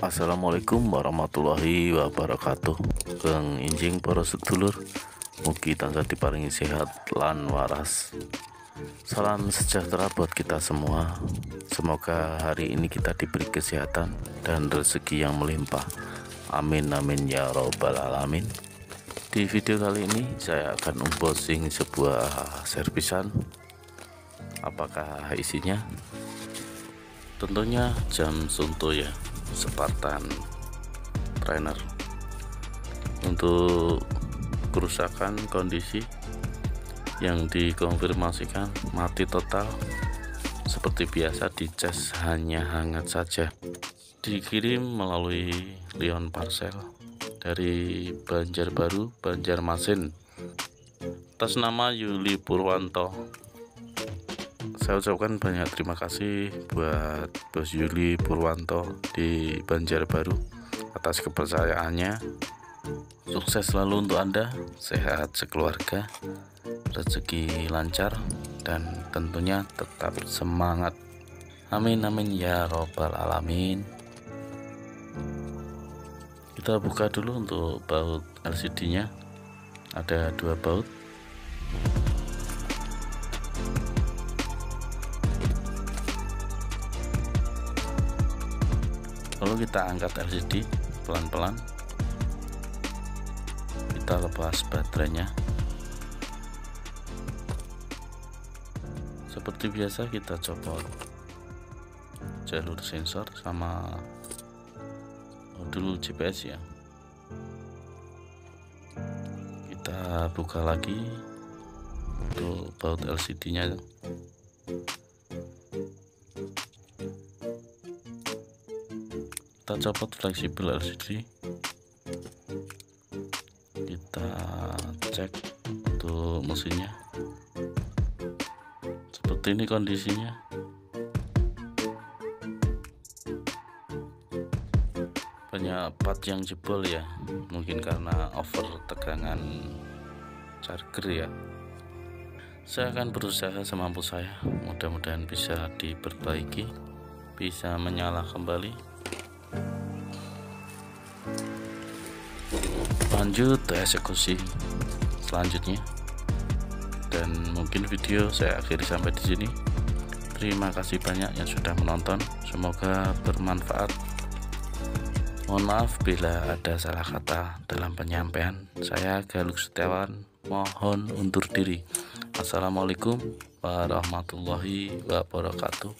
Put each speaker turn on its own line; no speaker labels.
Assalamualaikum warahmatullahi wabarakatuh. Kang Injing para sedulur, mugi tansah diparingi sehat lan waras. Salam sejahtera buat kita semua. Semoga hari ini kita diberi kesehatan dan rezeki yang melimpah. Amin amin ya robbal alamin. Di video kali ini saya akan unboxing sebuah servisan. Apakah isinya? Tentunya jam Suunto ya, Spartan Trainer. Untuk kerusakan kondisi yang dikonfirmasikan mati total, seperti biasa dicas hanya hangat saja. Dikirim melalui Lyon Parcel dari Banjarbaru, Banjarmasin, atas nama Yuli Purwanto. Saya ucapkan banyak terima kasih buat Bos Yuli Purwanto di Banjarbaru atas kepercayaannya. Sukses selalu untuk Anda, sehat sekeluarga, rezeki lancar, dan tentunya tetap semangat. Amin amin ya robbal alamin. Kita buka dulu untuk baut LCD-nya. Ada 2 baut. Lalu kita angkat LCD pelan-pelan, kita lepas baterainya. Seperti biasa kita copot jalur sensor sama modul GPS ya. Kita buka lagi untuk baut LCD-nya. Kita copot fleksibel LCD, kita cek untuk mesinnya. Seperti ini kondisinya. Banyak part yang jebol ya, mungkin karena over tegangan charger ya. Saya akan berusaha semampu saya, mudah-mudahan bisa diperbaiki, bisa menyala kembali. Lanjut eksekusi selanjutnya, dan mungkin video saya akhiri sampai di sini. Terima kasih banyak yang sudah menonton, semoga bermanfaat. Mohon maaf bila ada salah kata dalam penyampaian. Saya Galuk Setiawan mohon undur diri. Assalamualaikum warahmatullahi wabarakatuh.